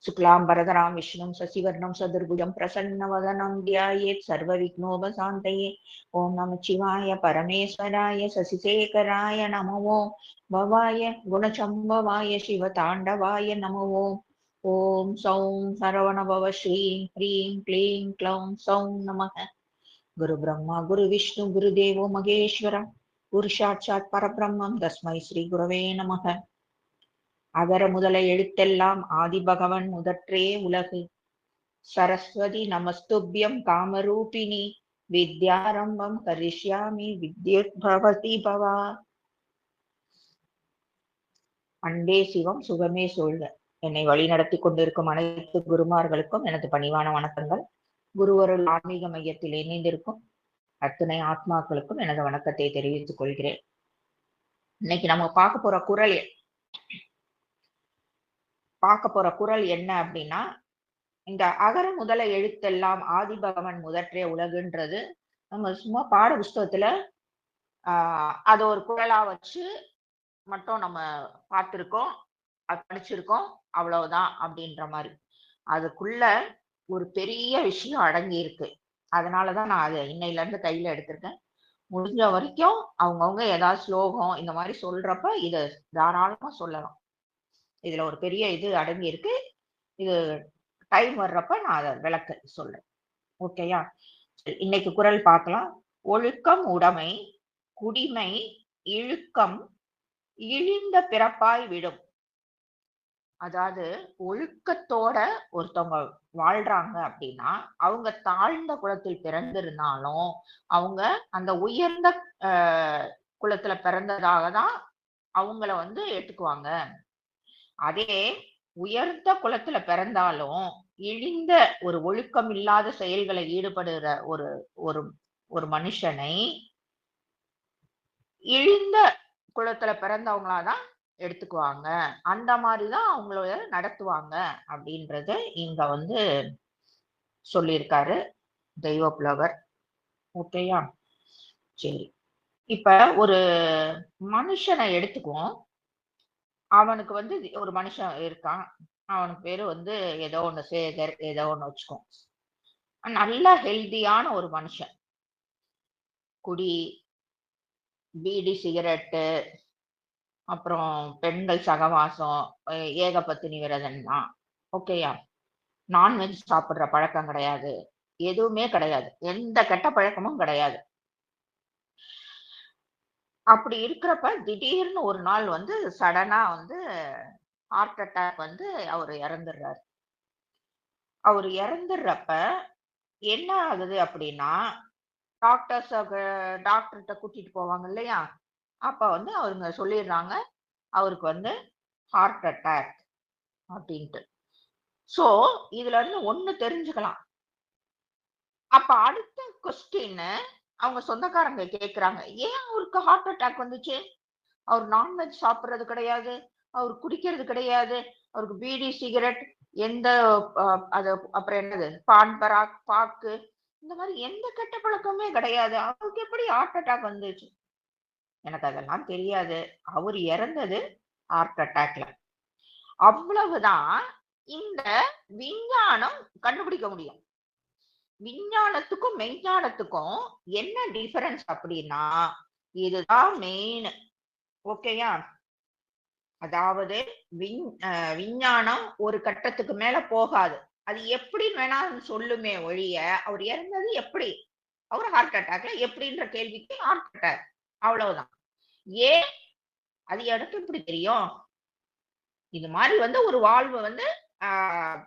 शुक्लांबरधरां विष्णुं शशिवर्णं सदुर्भुजं प्रसन्नवदनं ध्यायेत् सर्वविघ्नोपशान्तये। ओं नमः शिवाय परमेश्वराय शशिशेखराय नमो भवाय गुणचम्भवाय शिवताण्डवाय नमो। ओं सौं सरवणभव श्रीं ह्रीं क्लीं क्लौं सौं नमः। गुरुब्रह्मा गुरुविष्णु गुरुदेवो महेश्वर गुरुसाक्षात् परब्रह्मं तस्मै श्री गुरवे नमः। அகர முதல எழுத்தெல்லாம் ஆதிபகவன் முதற்றே உலகு. சரஸ்வதி நமஸ்துபியம் காமரூபிணி வித்யாரம்பம் கரிஷ்யாமி வித்யுத்பவதி பவா. அன்பே சிவம் சுகமே சூழ்க. என்னை வழிநடத்தி கொண்டிருக்கும் அனைத்து குருமார்களுக்கும் எனது பணிவான வணக்கங்கள். குருவருள் ஆன்மீக மையத்தில் இணைந்திருக்கும் அத்தனை ஆத்மாக்களுக்கும் எனது வணக்கத்தை தெரிவித்துக் கொள்கிறேன். இன்னைக்கு நம்ம பார்க்க போற குறள் என்ன அப்படின்னா, இந்த அகர முதல எழுத்தெல்லாம் ஆதிபகவன் முதற்றே உலகுன்றது நம்ம சும்மா பாட புஸ்தகத்துல அது ஒரு குறளா வச்சு மட்டும் நம்ம பார்த்திருக்கோம், அது படிச்சிருக்கோம், அவ்வளவுதான் அப்படின்ற மாதிரி. அதுக்குள்ள ஒரு பெரிய விஷயம் அடங்கி இருக்கு. அதனாலதான் நான் அதை இன்னையில இருந்து கையில எடுத்திருக்கேன். முடிஞ்ச வரைக்கும் அவங்கவுங்க ஏதாவது ஸ்லோகம் இந்த மாதிரி சொல்றப்ப இதை தாராளமா சொல்லலாம். இதுல ஒரு பெரிய இது அடங்கி இருக்கு. இது டைம் வர்றப்ப நான் அதை விளக்க சொல்றேன். ஓகேயா? இன்னைக்கு குறள் பார்க்கலாம். ஒழுக்கம் உடைமை குடிமை இழுக்கம் இழிந்த பிறப்பாய் விடும். அதாவது ஒழுக்கத்தோட ஒருத்தவங்க வாழ்றாங்க அப்படின்னா அவங்க தாழ்ந்த குலத்தில் பிறந்திருந்தாலும் அவங்க அந்த உயர்ந்த குலத்துல பிறந்ததாக தான் அவங்கள ஏற்றுக்குவாங்க. அதே உயர்ந்த குலத்துல பிறந்தாலும் இழிந்த ஒரு ஒழுக்கம் இல்லாத செயல்களை ஈடுபடுகிற ஒரு ஒரு ஒரு மனுஷனை இழிந்த குலத்துல பிறந்தவங்களாதான் எடுத்துக்குவாங்க. அந்த மாதிரிதான் அவங்கள நடத்துவாங்க அப்படின்றது இங்க சொல்லியிருக்காரு தெய்வ புலவர். ஓகேயா? சரி, இப்ப ஒரு மனுஷனை எடுத்துக்குவோம். அவனுக்கு ஒரு மனுஷன் இருக்கான். அவனுக்கு பேரு ஏதோ ஒண்ணு சேகர், ஏதோ ஒண்ணு வச்சுக்கோம். நல்ல ஹெல்தியான ஒரு மனுஷன். குடி, பீடி, சிகரெட்டு, அப்புறம் பெண்கள் சகவாசம், ஏகபத்தினி விரதன் தான். ஓகேயா? நான்வெஜ் சாப்பிடுற பழக்கம் கிடையாது, எதுவுமே கிடையாது, எந்த கெட்ட பழக்கமும் கிடையாது. அப்படி இருக்கிறப்ப திடீர்னு ஒரு நாள் சடனா ஹார்ட் அட்டாக் அவர் இறந்துடுறாரு. அவர் இறந்துடுறப்ப என்ன ஆகுது அப்படின்னா, டாக்டர்கிட்ட கூட்டிட்டு போவாங்க இல்லையா? அப்ப அவங்க சொல்லிடுறாங்க அவருக்கு ஹார்ட் அட்டாக் அப்படின்ட்டு. சோ இதுல இருந்து ஒண்ணு தெரிஞ்சுக்கலாம். அப்ப அடுத்த கொஸ்டின் அவங்க சொந்தக்காரங்க கேக்குறாங்க, ஏன் அவருக்கு ஹார்ட் அட்டாக் வந்துச்சு? அவர் நான்வெஜ் சாப்பிடுறது கிடையாது, அவர் குடிக்கிறது கிடையாது, அவருக்கு பீடி, சிகரெட், எந்த அது அப்புறம் என்னது பான் பராக், பாக்கு, இந்த மாதிரி எந்த கெட்ட பழக்கமே கிடையாது, அவருக்கு எப்படி ஹார்ட் அட்டாக் வந்துச்சு? எனக்கு அதெல்லாம் தெரியாது, அவர் இறந்தது ஹார்ட் அட்டாக்ல. அவ்வளவுதான் இந்த விஞ்ஞானம் கண்டுபிடிக்க முடியும். விஞ்ஞானத்துக்கும் மெய்ஞானத்துக்கும் என்ன டிஃபரன்ஸ் அப்படின்னா இதுதான் மெயின். ஓகேயா? அதாவது விஞ்ஞானம் ஒரு கட்டத்துக்கு மேல போகாது. அது எப்படி வேணா சொல்லுமே ஒழிய அவர் இறந்தது எப்படி, அவர் ஹார்ட் அட்டாக்ல எப்படின்ற கேள்விக்கு ஹார்ட் அட்டாக், அவ்வளவுதான். ஏன் அது எனக்கு எப்படி தெரியும்? இது மாதிரி ஒரு வாழ்வு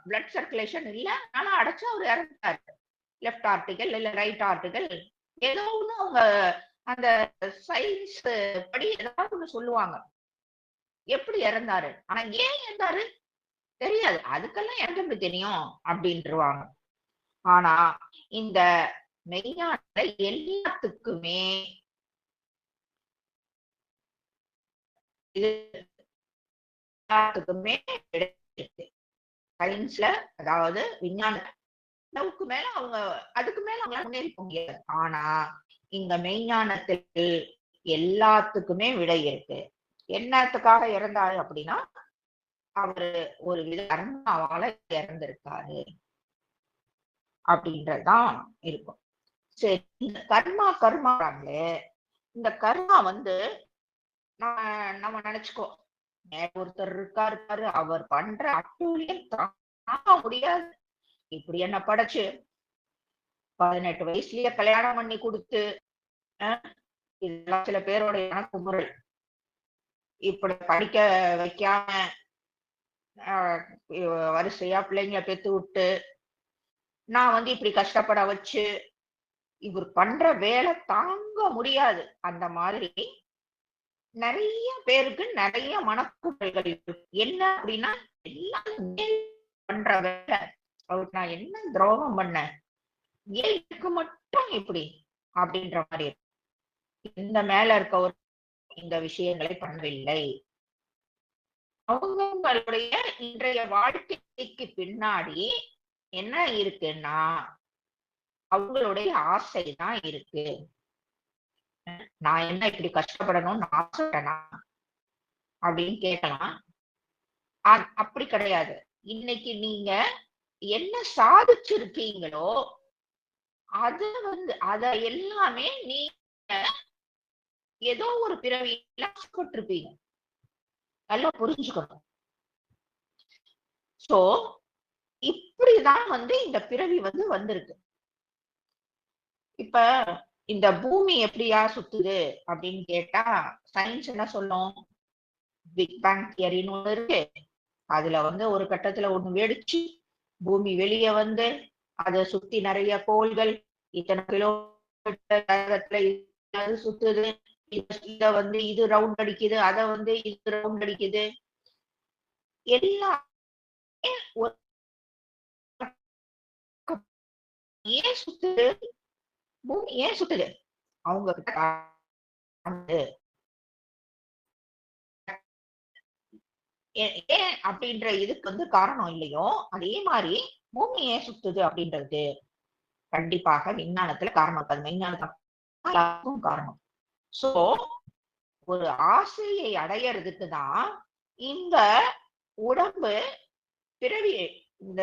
பிளட் சர்க்குலேஷன் இல்ல, ஆனா அடைச்சு அவர் இறந்துட்டாரு. லெஃப்ட் ஆர்டிகல் இல்ல ரைட் ஆர்டிகல் ஏதோ ஒண்ணு அவங்க அந்த சயின்ஸ் படி ஏதாவது ஒண்ணு சொல்லுவாங்க. எப்படி இறந்தாரு, ஆனா ஏன் இறந்தாரு தெரியாது, அதுக்கெல்லாம் எனக்கு எப்படி தெரியும் அப்படின்ட்டுருவாங்க. ஆனா இந்த மெய்ஞான எல்லாத்துக்குமே சயின்ஸ்ல, அதாவது விஞ்ஞான அளவுக்கு மேல அதுக்கு மேல அவங்க முன்னேறி போக முடியாது. ஆனா இங்க மெய்ஞானத்தில் எல்லாத்துக்குமே விடை இருக்கு. என்னத்துக்காக இறந்தாரு அப்படின்னா அவரு ஒரு வித கர்மாவால இறந்திருக்காரு அப்படின்றதுதான் இருக்கும். சரி, இந்த கர்மாங்களே, இந்த கர்மா வந்து நம்ம நம்ம நினைச்சுக்கோ, ஒருத்தர் இருக்காரு பாரு, அவர் பண்ற அட்டூழியம் தாங்க முடியாது. இப்படி என்ன படைச்சு 18 வயசுலயே கல்யாணம் பண்ணி கொடுத்து, இதெல்லாம் சில பேரோட குமுறல். இப்படி படிக்க வைக்காம வரிசையா பிள்ளைங்க பெத்து விட்டு, நான் வந்து இப்படி கஷ்டப்பட வச்சு, இவர் பண்ற வேலை தாங்க முடியாது. அந்த மாதிரி நிறைய பேருக்கு நிறைய மனக்குமுறல்கள் இருக்கு. என்ன அப்படின்னா, எல்லாம் பண்ற வேலை, அவருக்கு நான் என்ன துரோகம் பண்ணேன், ஏன் இதுக்கு மட்டும் இப்படி அப்படின்ற மாதிரி இருக்கு. இந்த மேல இருக்கவர் இந்த விஷயங்களை பண்ணவில்லை. அவங்களுடைய இன்றைய வாழ்க்கைக்கு பின்னாடி என்ன இருக்குன்னா, அவங்களுடைய ஆசை தான் இருக்கு. நான் என்ன இப்படி கஷ்டப்படணும்னு ஆசைப்படனா அப்படின்னு கேட்கலாம். அப்படி கிடையாது. இன்னைக்கு நீங்க என்ன சாதிச்சிருக்கீங்களோ, அத எல்லாமே நீங்க ஏதோ ஒரு பிறவியில ஆசைப்பட்டிருப்பீங்க. நல்லா புரிஞ்சுக்கணும். சோ இப்படிதான் வந்து இந்த பிறவி வந்து வந்திருக்கு. இப்ப இந்த பூமி எப்படியா சுத்துது அப்படின்னு கேட்டா, சயின்ஸ் என்ன சொல்லும்? பிக் பேங் தியரின்னு ஒண்ணு இருக்கு. அதுல வந்து ஒரு கட்டத்துல ஒண்ணு வெடிச்சு பூமி வெளியே வந்து அதை சுத்தி நிறைய கோள்கள் இத்தனை கிலோமீட்டர் வேகத்துல சுத்துது. இத வந்து இது ரவுண்ட் அடிக்குது, அத வந்து இது ரவுண்ட் அடிக்குது. எல்லாம் ஏன் சுத்துது? பூமி ஏன் சுத்துது? அவங்க கிட்ட ஏன் அப்படின்ற இதுக்கு வந்து காரணம் இல்லையோ, அதே மாதிரி பூமி ஏன் சுத்துது அப்படின்றது கண்டிப்பாக விஞ்ஞானத்துல காரணம் இருக்காது. விஞ்ஞானத்துக்கும் காரணம். சோ ஒரு ஆசையை அடையறதுக்கு தான் இந்த உடம்பு பிறவி, இந்த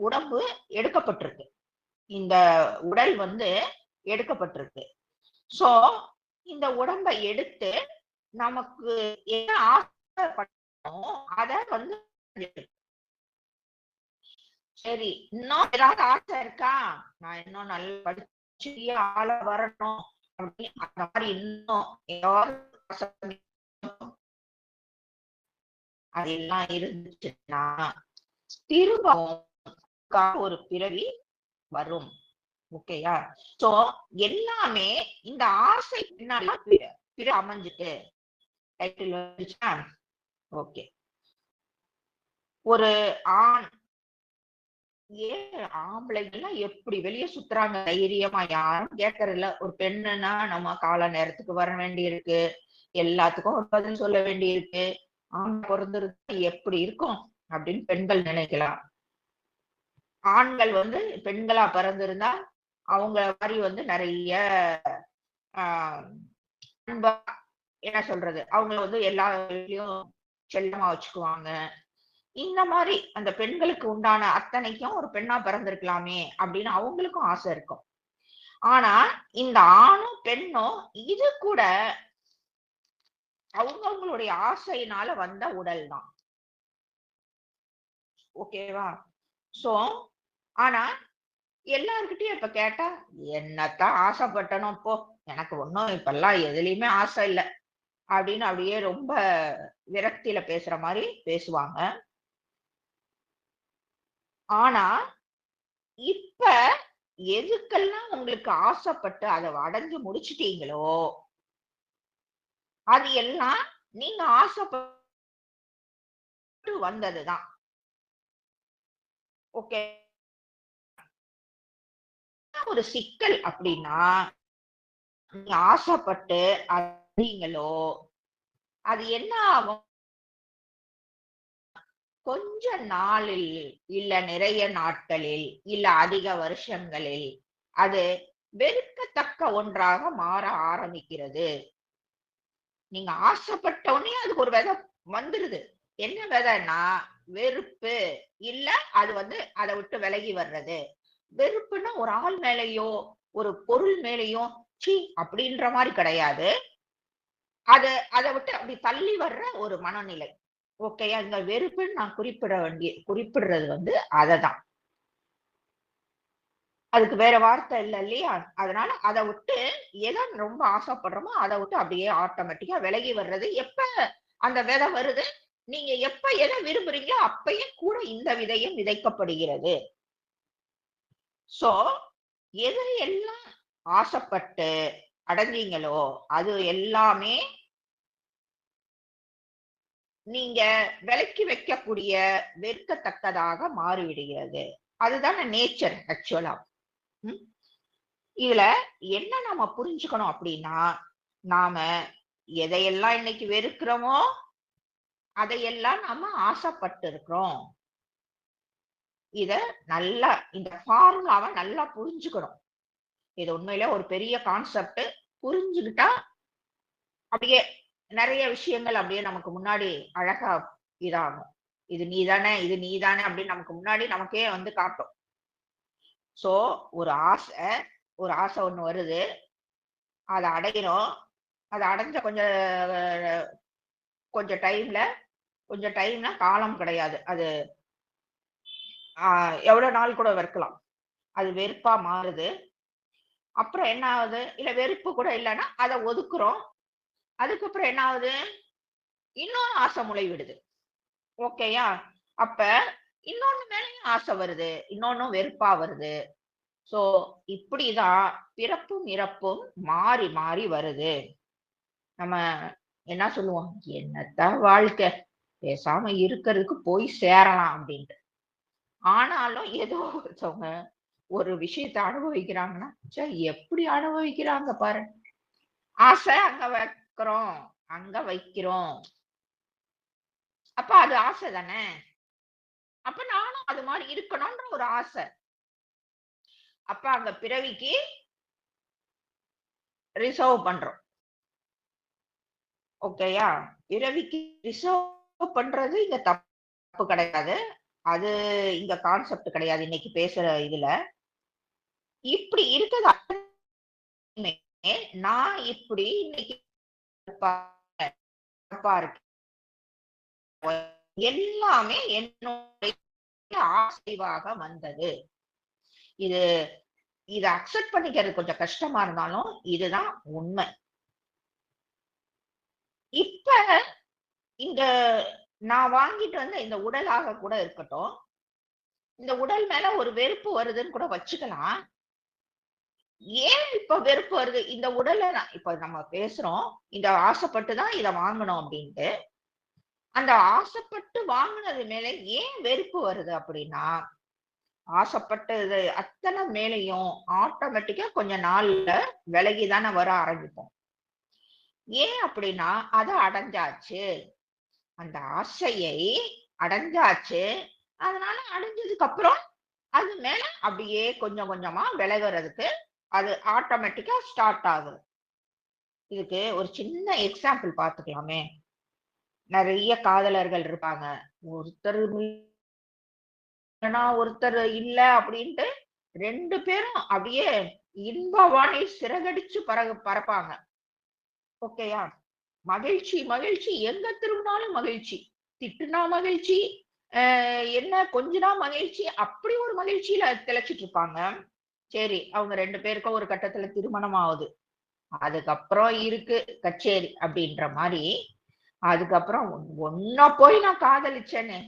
உடம்பு எடுக்கப்பட்டிருக்கு. இந்த உடல் வந்து எடுக்கப்பட்டிருக்கு. சோ இந்த உடம்பை எடுத்து நமக்கு என்ன ஆசைப்பட்டோமோ அத வந்து சரி, இன்னும் ஏதாவது ஆசை இருக்கா? நான் இன்னும் நல்லா படிச்சு ஆள வரணும் அப்படின்னு அந்த மாதிரி இன்னும் ஏதாவது அதெல்லாம் இருந்துச்சுன்னா திரும்பவும் ஒரு பிறவி வரும். ஓகேயா? சோ எல்லாமே இந்த ஆசை பின்னாடி அமைஞ்சுட்டு டைட்டில் வந்துச்சா? ஓகே. ஒரு ஆண், ஏன் ஆம்பளைங்கெல்லாம் எப்படி வெளியே சுத்துறாங்க தைரியமா, யாரும் கேட்கறதில்ல. ஒரு பெண்ணுன்னா நம்ம கால நேரத்துக்கு வர வேண்டி இருக்கு, எல்லாத்துக்கும் ஒரு பதில் சொல்ல வேண்டி இருக்கு. ஆண் பிறந்திருந்தா எப்படி இருக்கும் அப்படின்னு பெண்கள் நினைக்கலாம். ஆண்கள் வந்து பெண்களா பிறந்திருந்தா அவங்க மாதிரி வந்து நிறைய ஆஹ் அன்பா, என்ன சொல்றது, அவங்க வந்து எல்லா வீட்லயும் செல்லமா வச்சுக்குவாங்க. இந்த மாதிரி அந்த பெண்களுக்கு உண்டான அத்தனைக்கும் ஒரு பெண்ணா பிறந்திருக்கலாமே அப்படின்னு அவங்களுக்கும் ஆசை இருக்கும். ஆனா இந்த ஆணும் பெண்ணும் இது கூட அவங்களுடைய ஆசையினால வந்த உடல் தான். ஓகேவா? சோ ஆனா எல்லார்கிட்டயும் இப்ப கேட்டா, என்னத்தான் ஆசைப்பட்டனும் போ, எனக்கு ஒண்ணும் இப்பெல்லாம் எதுலயுமே ஆசை இல்ல அப்படின்னு அப்படியே ரொம்ப விரக்தியில பேசுற மாதிரி பேசுவாங்க. ஆனா இப்ப எதுக்கெல்லாம் உங்களுக்கு ஆசைப்பட்டு அதை அடைஞ்சு முடிச்சிட்டீங்களோ, அது எல்லாம் நீங்க ஆசைப்பட்டு வந்ததுதான். ஓகே. ஒரு சிக்கல் அப்படின்னா, நீங்க ஆசைப்பட்டு அடைங்களோ, அது என்ன ஆகும்? கொஞ்ச நாளில், இல்ல நிறைய நாட்களில், இல்ல அதிக வருஷங்களில் அது வெறுக்கத்தக்க ஒன்றாக மாற ஆரம்பிக்கிறது. நீங்க ஆசைப்பட்ட உடனே அதுக்கு ஒரு விதை வந்துருது. என்ன விதைன்னா வெறுப்பு, இல்ல அது அதை விட்டு விலகி வர்றது. வெறுப்புன்னா ஒரு ஆள் மேலயோ ஒரு பொருள் மேலயோ ச்சீ அப்படின்ற மாதிரி கிடையாது. அது அதை விட்டு அப்படி தள்ளி வர்ற ஒரு மனநிலை. ஓகேயா? இந்த வெறுப்புன்னு நான் குறிப்பிடுறது அததான். அதுக்கு வேற வார்த்தை இல்ல இல்லையா? அதனால அத விட்டு எத ரொம்ப ஆசைப்படுறோமோ, அத விட்டு அப்படியே ஆட்டோமேட்டிக்கா விலகி வர்றது. எப்ப அந்த விதை வருது? நீங்க எப்ப எத விரும்புறீங்களோ, அப்பயே கூட இந்த விதையும் விதைக்கப்படுகிறது. சோ, எதை எல்லாம் ஆசைப்பட்டு அடைஞ்சீங்களோ, அது எல்லாமே நீங்க விலக்கி வைக்கக்கூடிய வெறுக்கத்தக்கதாக மாறிவிடுகிறது. அதுதானே நேச்சர் ஆக்சுவலா. ம். இதுல என்ன நாம புரிஞ்சுக்கணும் அப்படின்னா, நாம எதையெல்லாம் இன்னைக்கு வெறுக்கிறோமோ, அதையெல்லாம் நாம ஆசைப்பட்டு இருக்கிறோம். இத நல்லா இந்த ஃபார்முலாவ நல்லா புரிஞ்சுக்கணும். இது உண்மையிலே ஒரு பெரிய கான்செப்ட். புரிஞ்சுகிட்டா அப்படியே நெறைய விஷயங்கள் அப்படியே நமக்கு முன்னாடி அழகா இதாகும். இது நீதானே, இது நீதானே அப்படின்னு நமக்கு முன்னாடி நமக்கே காட்டும். சோ ஒரு ஒரு ஆசை ஒண்ணு வருது. அத அடையிறோம். அத அடைஞ்ச கொஞ்சம் டைம்ல கொஞ்சம் டைம்னா காலம் கிடையாது. அது ஆ எவ்வளவு நாள் கூட இருக்கலாம். அது வெறுப்பா மாறுது. அப்புறம் என்ன ஆகுது? இல்ல வெறுப்பு கூட இல்லன்னா, அத ஒதுக்குறோம். அதுக்கப்புறம் என்ன ஆகுது? இன்னொரு ஆசை முளைவிடுது. ஓகேயா? அப்ப இன்னொன்னு மேலயும் ஆசை வருது. இன்னொன்னும் வெறுப்பா வருது. சோ இப்படிதான் பிறப்பும், இறப்பும் மாறி, மாறி வருது. நம்ம என்ன சொல்லுவோம்? "என்னத்த வாழ்க்கை! பேசாம இருக்கறதுக்கு போய் சேரலாம்" அப்படின்ட்டு. ஆனாலும் ஏதோ ஒருத்தவங்க ஒரு விஷயத்த அனுபவிக்கிறாங்கன்னா, ச்சே எப்படி அனுபவிக்கிறாங்க பாரு. ஆசை அங்க வைக்கிறோம், அங்க வைக்கிறோம். அப்ப அது ஆசை தானே! அப்ப நானும் அது மாரி இருக்கணும்ன்ற ஒரு ஆசை. அப்ப அங்க பிறவிக்கு ரிசர்வ் பண்றோம். ஓகேயா? பிறவிக்கு ரிசர்வ் பண்றது இங்க தப்பு கிடையாது. அது இங்க கான்செப்ட் கிடையாது இன்னைக்கு பேசுற இதுல. இப்படி இருக்கது அத்தனையுமே நான் இப்படி இன்னைக்கு சிறப்பா இருக்கேன். எல்லாமே என்னுடைய ஆசைவாக வந்தது. இது இத அக்செப்ட் பண்ணிக்கிறது கொஞ்சம் கஷ்டமா இருந்தாலும், இதுதான் உண்மை. இப்ப இந்த நான் வாங்கிட்டு வந்த இந்த உடலாக கூட இருக்கட்டும். இந்த உடல் மேல ஒரு வெறுப்பு வருதுன்னு கூட வச்சுக்கலாம். ஏன் இப்ப வெறுப்பு வருது? இந்த உடல இப்ப நம்ம பேசுறோம். இந்த ஆசைப்பட்டு தான் இத வாங்கணும் அப்டின்ட்டு. அந்த ஆசைப்பட்டு வாங்குனது மேல ஏன் வெறுப்பு வருது அப்டின்னா, ஆசைப்பட்டது அத்தன மேலயும் ஆட்டோமேட்டிக்கா கொஞ்ச நாள்ல விலகி தானே வர ஆரம்பிப்போம். ஏன் அப்டின்னா, அத அடைஞ்சாச்சு. அந்த ஆசையை அடைஞ்சாச்சு. அதனால அடைஞ்சதுக்கு அப்புறம் அது மேல அப்படியே கொஞ்சம் கொஞ்சமா விலகுறதுக்கு அது ஆட்டோமேட்டிக்கா ஸ்டார்ட் ஆகுது. இதுக்கு ஒரு சின்ன எக்ஸாம்பிள் பார்த்துக்கலாமே. நெறைய காதலர்கள் இருப்பாங்க. ஒருத்தர் இல்லன்னா ஒருத்தர் இல்ல அப்படின்ட்டு 2 பேரும் அப்படியே இன்ப வானில் சிறகடிச்சு பறப்பாங்க. ஓகேயா? மகிழ்ச்சி, மகிழ்ச்சி எங்க திரும்பினாலும் மகிழ்ச்சி. திட்டுனா மகிழ்ச்சி, அ என்ன கொஞ்சினா மகிழ்ச்சி, அப்படி ஒரு மகிழ்ச்சியில திளைச்சிட்டு இருப்பாங்க. சரி, அவங்க 2 பேருக்கும் ஒரு கட்டத்துல திருமணம் ஆவுது. அதுக்கப்புறம் இருக்கு கச்சேரி அப்படின்ற மாரி, அதுக்கப்புறம் உன்ன போய் நான் காதலிச்சேனே,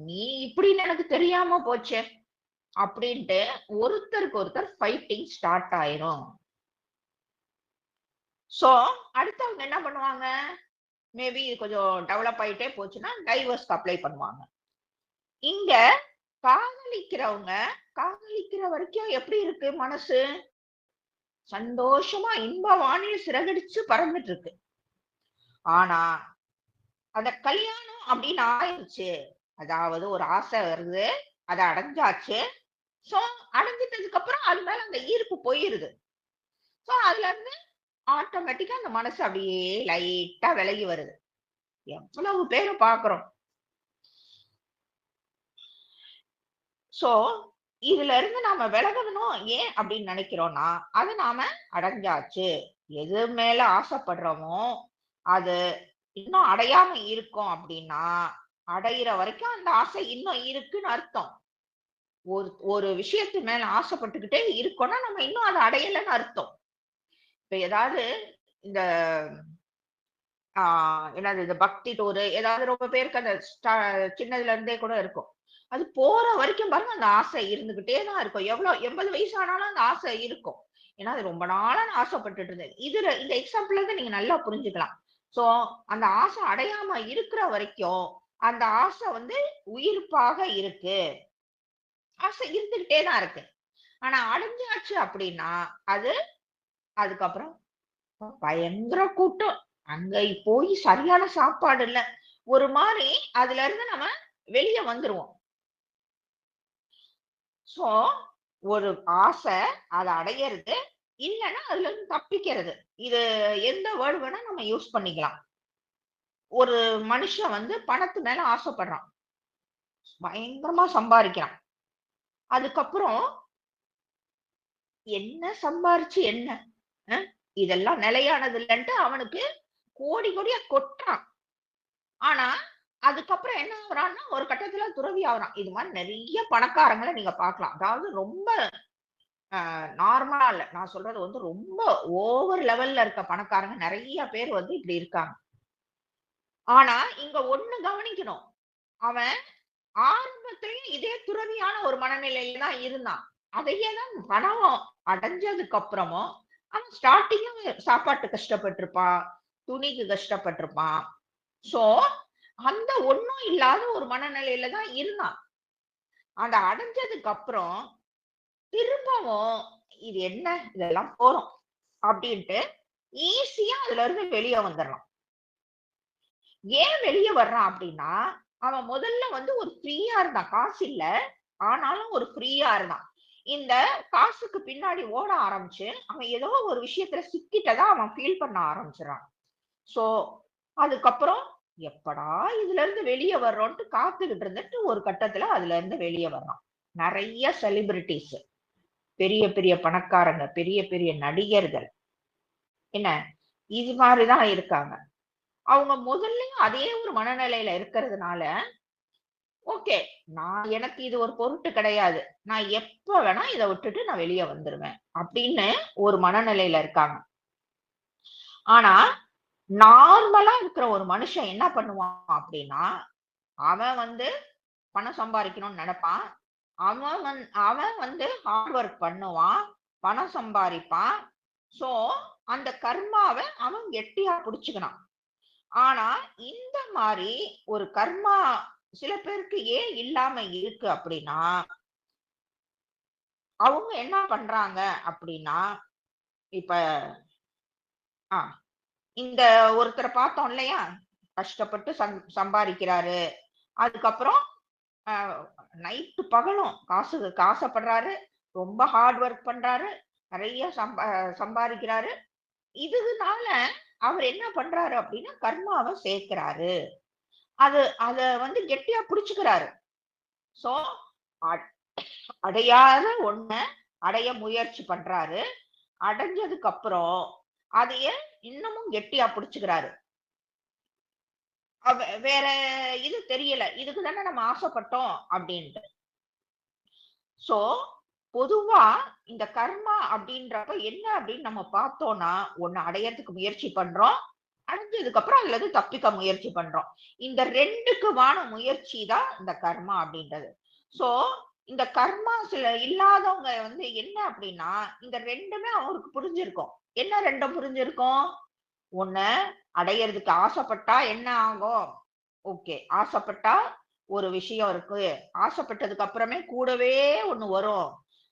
நீ இப்படின்னு எனக்கு தெரியாம போச்சே, அப்படின்ட்டு ஒருத்தருக்கு ஒருத்தர் ஃபைட்டிங் ஸ்டார்ட் ஆயிரும். சோ, அடுத்தவங்க என்ன பண்ணுவாங்க? மேபி இது கொஞ்சம் டெவலப் ஆயிட்டே போச்சுன்னா, டைவர்ஸ்க்கு அப்ளை பண்ணுவாங்க. இங்க காதலிக்கிறவங்க, காதலிக்கிற வரைக்கும் எப்படி இருக்கு மனசு? சந்தோஷமா இன்ப வானில் சிறகடிச்சு பறந்துட்டு இருக்கு. ஆனா, அந்த கல்யாணம் அப்படின்னு ஆயிருச்சு. அதாவது ஒரு ஆசை வருது. அத அடைஞ்சாச்சு. சோ, அடைஞ்சிட்டதுக்கு அப்புறம் அது மேல அந்த ஈர்ப்பு போயிருது. சோ, அதுல இருந்து ஆட்டோமேட்டிக்கா அந்த மனசு அப்படியே லைட்டா விலகி வருது. எவ்வளவு பேர பார்க்கிறோம். சோ இதுல இருந்து நாம விலகணும் ஏன் அப்படின்னு நினைக்கிறோம்னா, அது நாம அடைஞ்சாச்சு. எது மேல ஆசைப்படுறோமோ அது இன்னும் அடையாம இருக்கோம் அப்படின்னா, அடையிற வரைக்கும் அந்த ஆசை இன்னும் இருக்குன்னு அர்த்தம். ஒரு ஒரு விஷயத்து மேல ஆசைப்பட்டுக்கிட்டே இருக்கோம்னா, நம்ம இன்னும் அத அடையலன்னு அர்த்தம். இப்ப ஏதாவது இந்த ஆ என்னது இது பக்தி டூரு ஏதாவது ரொம்ப பேருக்கு அந்த சின்னதுல இருந்தே கூட இருக்கும். அது போற வரைக்கும் பாருங்க அந்த ஆசை இருந்துகிட்டே தான் இருக்கும். எவ்வளோ 80 வயசு ஆனாலும் அந்த ஆசை இருக்கும். ஏன்னா, அது ரொம்ப நாளா நான் ஆசைப்பட்டுட்டு இருந்தேன். இதுல இந்த எக்ஸாம்பிள்ல இருந்து நீங்க நல்லா புரிஞ்சுக்கலாம். சோ அந்த ஆசை அடையாம இருக்கிற வரைக்கும், அந்த ஆசை வந்து உயிர்ப்பாக இருக்கு. ஆசை இருந்துகிட்டே தான் இருக்கு. ஆனா அடைஞ்சாச்சு அப்படின்னா, அது அதுக்கப்புறம் பயங்கர கூட்டம். அங்க போய் சரியான சாப்பாடு இல்ல. ஒரு மாரி அதுல இருந்து நம்ம வெளிய வந்துருவோம். சோ, ஒரு ஆசை அத அடையறது, இல்லன்னா அதுல இருந்து தப்பிக்கிறது. இது எந்த வேர்ட் வேணா நம்ம யூஸ் பண்ணிக்கலாம். ஒரு மனுஷன் வந்து பணத்து மேல ஆசைப்படுறான். பயங்கரமா சம்பாரிக்கிறான். அதுக்கப்புறம் என்ன சம்பாரிச்சு என்ன? அ இதெல்லாம் நிலையானது இல்லன்ட்டு அவனுக்கு கோடி கோடியா கொட்டுறான். ஆனா, அதுக்கப்புறம் என்ன ஆகுறான்னா, ஒரு கட்டத்துல துறவி ஆகுறான். இது மாரி நெறைய பணக்காரங்கள நீங்க பார்க்கலாம். அதாவது ரொம்ப நார்மலா இல்ல. நான் சொல்றது வந்து ரொம்ப ஓவர் லெவல்ல இருக்க பணக்காரங்க நெறைய பேர் வந்து இப்படி இருக்காங்க. ஆனா, இங்க ஒண்ணு கவனிக்கணும். அவன் ஆரம்பத்திலேயே இதே துறவியான ஒரு மனநிலையில தான் இருந்தான். அதையே தான் பணம் அடைஞ்சதுக்கு அப்புறமும், அவன் ஸ்டார்ட்டிங்ல சாப்பாட்டுக்கு கஷ்டப்பட்டுருப்பான். துணிக்கு கஷ்டப்பட்டுருப்பான். சோ, அந்த ஒண்ணும் இல்லாத ஒரு மனநிலையில தான் இருந்தான். அத அடைஞ்சதுக்கு அப்புறம், திரும்பவும் இது என்ன? இதெல்லாம் போறோம். அப்டின்ட்டு ஈஸியா அதுல இருந்து வெளிய வந்துரலாம். ஏன் வெளிய வர்றான் அப்டின்னா, அவன் முதல்ல வந்து ஒரு ஃப்ரீயா இருந்தான். காசு இல்ல. ஆனாலும் ஒரு ஃப்ரீயா இருந்தான். இந்த காசுக்கு பின்னாடி ஓட ஆரம்பிச்சு, அவன் ஏதோ ஒரு விஷயத்துல சிக்கிட்டதா அவன் ஃபீல் பண்ண ஆரம்பிச்சுறான். சோ, அதுக்கப்புறம் எப்படா இதுல இருந்து வெளிய வர்றோம்ன்ட்டு காத்துக்கிட்டு இருந்துட்டு ஒரு கட்டத்துல அதுல இருந்து வெளிய வர்றான். நெறைய செலிபிரிட்டீஸ், பெரிய பெரிய பணக்காரங்க, பெரிய பெரிய நடிகர்கள், என்ன இது மாரி தான் இருக்காங்க. அவங்க முதல்லயும் அதே ஒரு மனநிலையில இருக்கிறதுனால, ஓகே. எனக்கு இது ஒரு பொருட்டு கிடையாது. நான் எப்ப வேணா இத விட்டுட்டு நான் வெளிய வந்துருவேன். அப்படின்னு ஒரு மனநிலையில இருக்காங்க. ஆனா, நார்மலா இருக்கிற ஒரு மனுஷன் என்ன பண்ணுவான் அப்படின்னா, அவன் வந்து பணம் சம்பாரிக்கணும்னு நெனைப்பான். அவன் வந்து ஹார்ட் ஒர்க் பண்ணுவான். பணம் சம்பாரிப்பான். சோ, அந்த கர்மாவ அவன் கெட்டியா புடிச்சுக்கனான். ஆனா, இந்த மாரி ஒரு கர்மா சில பேருக்கு ஏன் இல்லாம இருக்கு அப்படின்னா, அவங்க என்ன பண்றாங்க அப்படின்னா, இப்ப ஆ இந்த ஒருத்தர பார்த்தோம் இல்லையா? கஷ்டப்பட்டு சம்பாரிக்கிறாரு. அதுக்கப்புறம் அ நைட்டு பகலும் காசுக்கு ஆசைப்படுறாரு. ரொம்ப ஹார்ட் ஒர்க் பண்றாரு. நெறைய சம்பாரிக்கிறாரு. இதுனால அவர் என்ன பண்றாரு அப்படின்னா, கர்மாவ சேர்க்கிறாரு. அது அத வந்து கெட்டியா புடிச்சுக்கிறாரு. சோ, அட் அடையாத ஒண்ண அடைய முயற்சி பண்றாரு. அடைஞ்சதுக்கு அப்புறம் அதைய இன்னமும் கெட்டியா புடிச்சுக்கிறாரு. வேற இது தெரியல. இதுக்கு தானே நம்ம ஆசைப்பட்டோம் அப்டின்ட்டு. சோ, பொதுவா இந்த கர்மா அப்டின்றப்ப என்ன அப்டின்னு நம்ம பார்த்தோம்னா, ஒண்ணு அடையறதுக்கு முயற்சி பண்றோம். அடைஞ்சதுக்கு அப்புறம் அதுலருந்து தப்பிக்க முயற்சி பண்றோம். இந்த 2க்குமான முயற்சி தான் இந்த கர்மா அப்டின்றது. சோ, இந்த கர்மா சில இல்லாதவங்க வந்து என்ன அப்டின்னா, இந்த 2மே அவங்களுக்கு புரிஞ்சிருக்கும். என்ன 2ம் புரிஞ்சிருக்கும்? ஒண்ணு அடையறதுக்கு ஆசைப்பட்டா என்ன ஆகும்? ஓகே. ஆசைப்பட்டா ஒரு விஷயம் இருக்கு. ஆசைப்பட்டதுக்கு அப்புறமே கூடவே ஒண்ணு வரும்.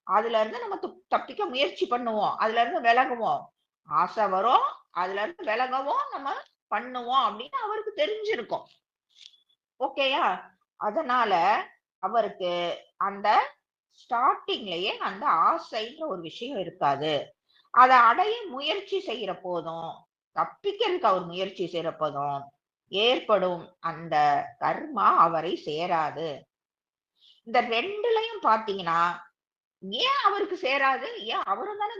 அதுலருந்து நம்ம தப்பிக்க முயற்சி பண்ணுவோம். அதுலருந்து விலகுவோம். ஆசை வரும். அதுலருந்து விலகவும் நம்ம பண்ணுவோம் அப்படின்னு அவருக்கு தெரிஞ்சிருக்கும். ஓகேயா? அதனால அவருக்கு அந்த ஸ்டார்ட்டிங்லயே அந்த ஆசைன்ற ஒரு விஷயம் இருக்காது. அத அடைய முயற்சி செய்யற போதும், தப்பிக்கிறதுக்கு அவர் முயற்சி செய்யற போதும், ஏற்படும் அந்த கர்மா அவரை சேராது. இந்த ரெண்டுலயும் பாத்தீங்கன்னா ஏன் அவருக்கு சேராது? ஏன் அவரும் தானே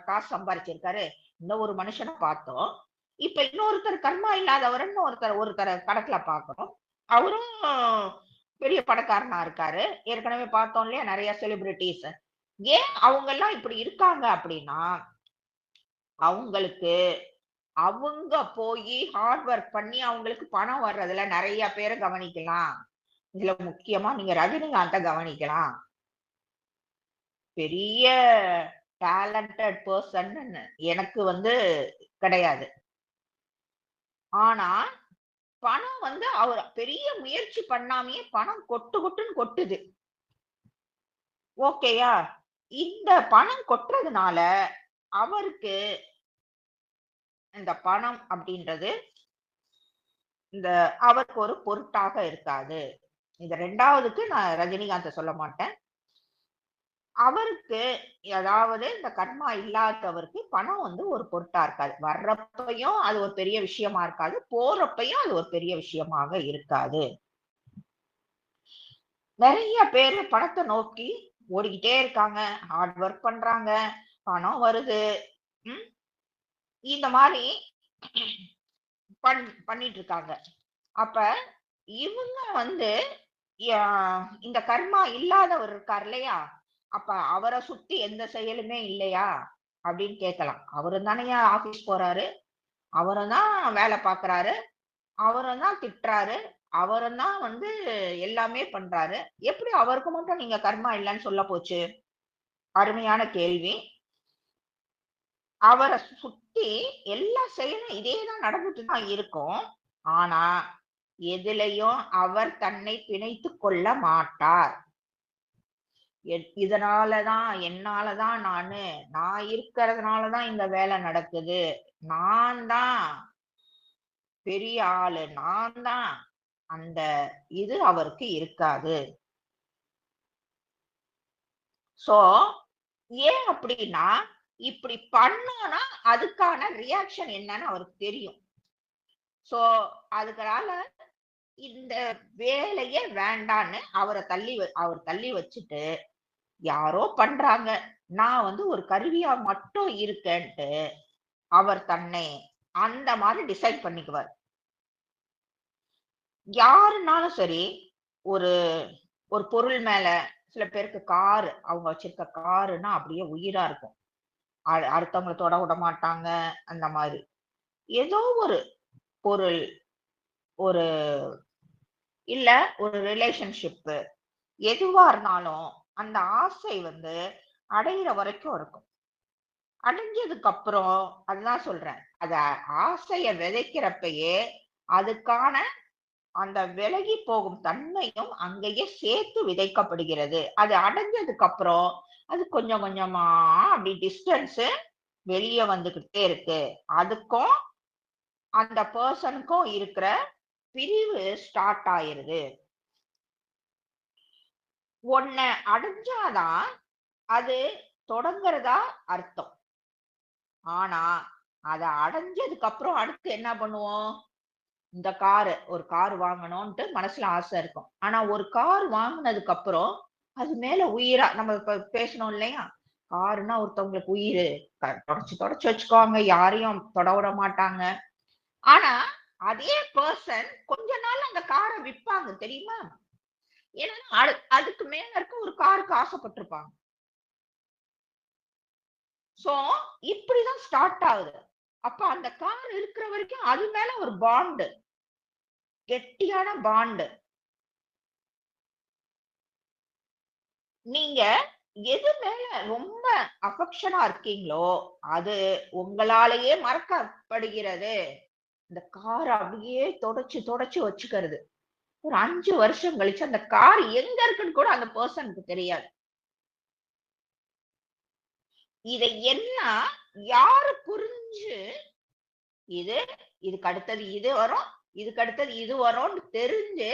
காசு சம்பாரிச்சிருக்காரு. இந்த ஒரு மனுஷனை பார்த்தோம். இப்ப இன்னொருத்தர் கர்மா இல்லாதவர்ன்னு ஒருத்தர் கணக்குல பார்க்கிறோம். அவரும் பெரிய பணக்காரனா இருக்காரு. ஏற்கனவே பார்த்தோம் இல்லையா நிறைய செலிபிரிட்டிஸ். ஏன் அவங்க எல்லாம் இப்படி இருக்காங்க அப்படின்னா, அவங்களுக்கு அவங்க போய் ஹார்ட் ஒர்க் பண்ணி அவங்களுக்கு பணம் வர்றதுல நிறைய பேரை கவனிக்கலாம். இதுல முக்கியமா நீங்க ரஜினிகாந்த கவனிக்கலாம். பெரிய டேலண்டட் பர்சன் எனக்கு கிடையாது. ஆனா பணம் அவர் பெரிய முயற்சி பண்ணாமயே பணம் கொட்டு கொட்டுன்னு கொட்டுது. ஓகேயா? இந்த பணம் கொட்டுறதுனால அவருக்கு இந்த பணம் அப்படின்றது அவருக்கு ஒரு பொருட்டாக இருக்காது. இந்த 2வதுக்கு நான் ரஜினிகாந்த சொல்ல மாட்டேன். அவருக்கு அதாவது இந்த கர்மா இல்லாதவருக்கு பணம் ஒரு பொருட்டா இருக்காது. வர்றப்பயும் அது ஒரு பெரிய விஷயமா இருக்காது. போறப்பயும் அது ஒரு பெரிய விஷயமாக இருக்காது. நிறைய பேரு பணத்தை நோக்கி ஓடிக்கிட்டே இருக்காங்க. ஹார்ட் ஒர்க் பண்றாங்க. பணம் வருது. இந்த மாதிரி பண்ணிட்டு இருக்காங்க. அப்ப இவங்க இந்த கர்மா இல்லாதவர் இருக்கார் இல்லையா? அப்ப அவரை சுத்தி எந்த செயலுமே இல்லையா அப்படின்னு கேட்கலாம். அவரும் தானே ஆபீஸ் போறாரு. அவரும் தான் வேலை பாக்குறாரு. அவரும் தான் திட்டுறாரு. அவரும் தான் எல்லாமே பண்றாரு. எப்படி அவருக்கு மட்டும் நீங்க கர்மா இல்லைன்னு சொல்ல போச்சு? அருமையான கேள்வி. அவரை சுத்தி எல்லா செயலும் இதேதான் நடந்துட்டு தான் இருக்கும். ஆனா எதிலையும் அவர் தன்னை பிணைத்துக் கொள்ள மாட்டார். இதனாலதான் என்னாலதான் நான் இருக்கிறதுனாலதான் இந்த வேலை நடக்குது. நான் தான் பெரிய ஆளு. நான் தான் அந்த இது அவருக்கு இருக்காது. சோ ஏன் அப்படின்னா இப்படி பண்ணோம்னா அதுக்கான ரியாக்ஷன் என்னன்னு அவருக்கு தெரியும். சோ அதுக்கனால இந்த வேலையே வேண்டான்னு அவர் தள்ளி வச்சுட்டு யாரோ பண்றாங்க. நான் ஒரு கருவியா மட்டும் இருக்கேன்ட்டு அவர் தன்னை அந்த மாதிரி டிசைட் பண்ணிக்குவார். யாருனாலும் சரி ஒரு ஒரு பொருள் மேல சில பேருக்கு அவங்க வச்சிருக்க காருன்னா அப்படியே உயிரா இருக்கும். அடுத்தவங்களை தொட விட மாட்டாங்க. அந்த மாதிரி ஏதோ ஒரு பொருள், ஒரு இல்ல ஒரு ரிலேஷன்ஷிப் எதுவா இருந்தாலும் அந்த ஆசை அடையிற வரைக்கும் இருக்கும். அடைஞ்சதுக்கு அப்புறம் அதுதான் சொல்றேன். அத ஆசைய விதைக்கிறப்பயே அதுக்கான அந்த விலகி போகும் தன்மையும் அங்கேயே சேர்த்து விதைக்கப்படுகிறது. அது அடைஞ்சதுக்கு அப்புறம் அது கொஞ்சம் கொஞ்சமா அப்படி டிஸ்டன்ஸ் வெளியே வந்துகிட்டே இருக்கு. அதுக்கும் அந்த பர்சனுக்கும் இருக்கிற பிரிவு ஸ்டார்ட் ஆயிருது. ஒன்ன அடைஞ்சாதான் அது தொடங்குறதா அர்த்தம். ஆனா அத அடைஞ்சதுக்கு அப்புறம் அடுத்து என்ன பண்ணுவோம்? இந்த ஒரு கார் வாங்கணும்ட்டு மனசுல ஆசை இருக்கும். ஆனா ஒரு கார் வாங்குனதுக்கு அப்புறம் அது மேல உயிரா நம்ம இப்ப பேசணும் இல்லையா? காருன்னா ஒருத்தவங்களுக்கு உயிரு. தொடச்சு தொடச்சு வச்சுக்குவாங்க. யாரையும் தொட விட மாட்டாங்க. ஆனா அதே பெர்சன் கொஞ்ச நாள் அந்த கார விப்பாங்க தெரியுமா? ஏன்னா அதுக்கு மேல இருக்க ஒரு காருக்கு ஆசைப்பட்டிருப்பாங்க. சோ இப்படிதான் ஸ்டார்ட் ஆகுது. அப்ப அந்த கார் இருக்கிற வரைக்கும் அது மேல ஒரு பாண்ட், கெட்டியான பாண்ட். நீங்க எது மேல ரொம்ப அஃபெக்ஷனா இருக்கீங்களோ அது உங்களாலேயே மறக்கப்படுகிறது. இந்த கார் அப்படியே தொடச்சு தொடச்சு வச்சுக்கிறது. ஒரு 5 வருஷம் கழிச்சு அந்த கார் எங்க இருக்குன்னு கூட அந்த பெர்சனுக்கு தெரியாது. இதை எல்லாம் யாரு புரிஞ்சு இது இதுக்கு அடுத்தது இது வரும், இதுக்கு அடுத்தது இது வரும்னு தெரிஞ்சு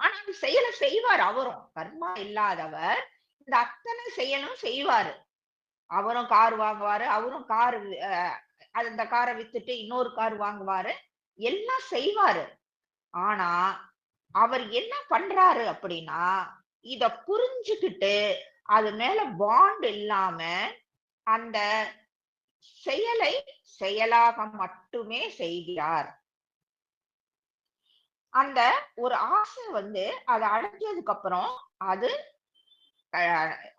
ஆனா அந்த செயலை செய்வார். அவரும் கர்மா இல்லாதவர் இந்த அத்தனை செயலும் செய்வாரு. அவரும் கார் வாங்குவாரு. அவரும் அந்த காரை வித்துட்டு இன்னொரு கார் வாங்குவாரு. எல்லாம் செய்வாரு. ஆனா அவர் என்ன பண்றாரு அப்படின்னா இத புரிஞ்சுக்கிட்டு அது மேல பாண்ட் இல்லாம அந்த செயலை செயலாக மட்டுமே செய்கிறார். அந்த ஒரு ஆசை அதை அடைஞ்சதுக்கு அப்புறம் அது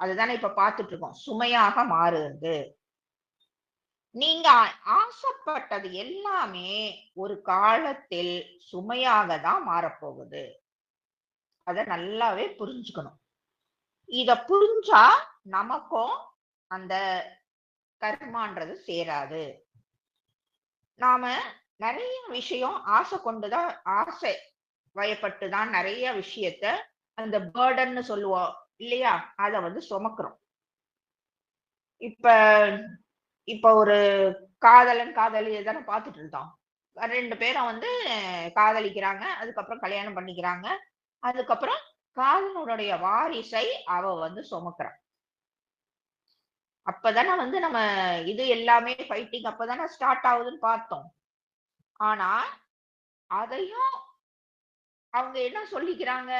அதுதானே இப்ப பார்த்துட்டு இருக்கோம். சுமையாக மாறுது. நீங்க ஆசைப்பட்டது எல்லாமே ஒரு காலத்தில் சுமையாக தான் மாறப்போகுது. அத நல்லாவே புரிஞ்சுக்கணும். இத புரிஞ்சா நமக்கும் அந்த கர்மான்றது சேராது. நாம நிறைய விஷயம் ஆசை கொண்டுதான், ஆசை வயப்பட்டுதான் நிறைய விஷயத்த அந்த பேர்டன்னு சொல்லுவோம் இல்லையா, அத சுமக்கிறோம். இப்ப இப்ப ஒரு காதலன் காதலி தானே பார்த்துட்டு இருந்தோம். 2 பேரும் காதலிக்கிறாங்க. அதுக்கப்புறம் கல்யாணம் பண்ணிக்கிறாங்க. அதுக்கப்புறம் காதலனுடைய வாரிசை அவ சுமக்கிறா. அப்பதானே நம்ம இது எல்லாமே ஃபைட்டிங் அப்பதானே ஸ்டார்ட் ஆகுதுன்னு பார்த்தோம். ஆனா அதையும் அவங்க என்ன சொல்லிக்கிறாங்க?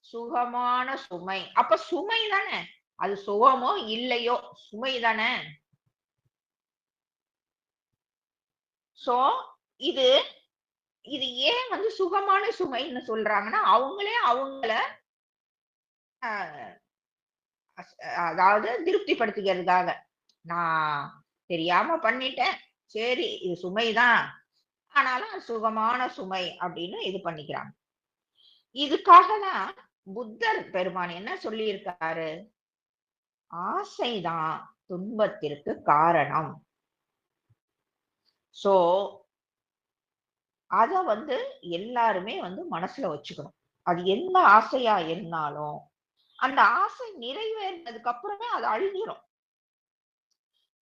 சுகமான சுமை. அப்ப சுமை தானே. அது சுகமோ இல்லையோ சுமை தானே. சோ இது இது ஏன் சுகமான சுமைன்னு சொல்றாங்கன்னா, அவங்களே அவங்கள அதாவது திருப்திப்படுத்திக்கிறதுக்காக. நான் தெரியாம பண்ணிட்டேன். சரி இது சுமைதான். ஆனாலும் சுகமான சுமை அப்படின்னு இது பண்ணிக்கிறாங்க. இதுக்காக தான் புத்தர் பெருமான் என்ன சொல்லியிருக்காரு? ஆசைதான் துன்பத்திற்கு காரணம். சோ அத எல்லாருமே மனசுல வச்சுக்கணும். அது எந்த ஆசையா இருந்தாலும் அந்த ஆசை நிறைவேறினதுக்கு அப்புறமே அது அழிஞ்சிரும்.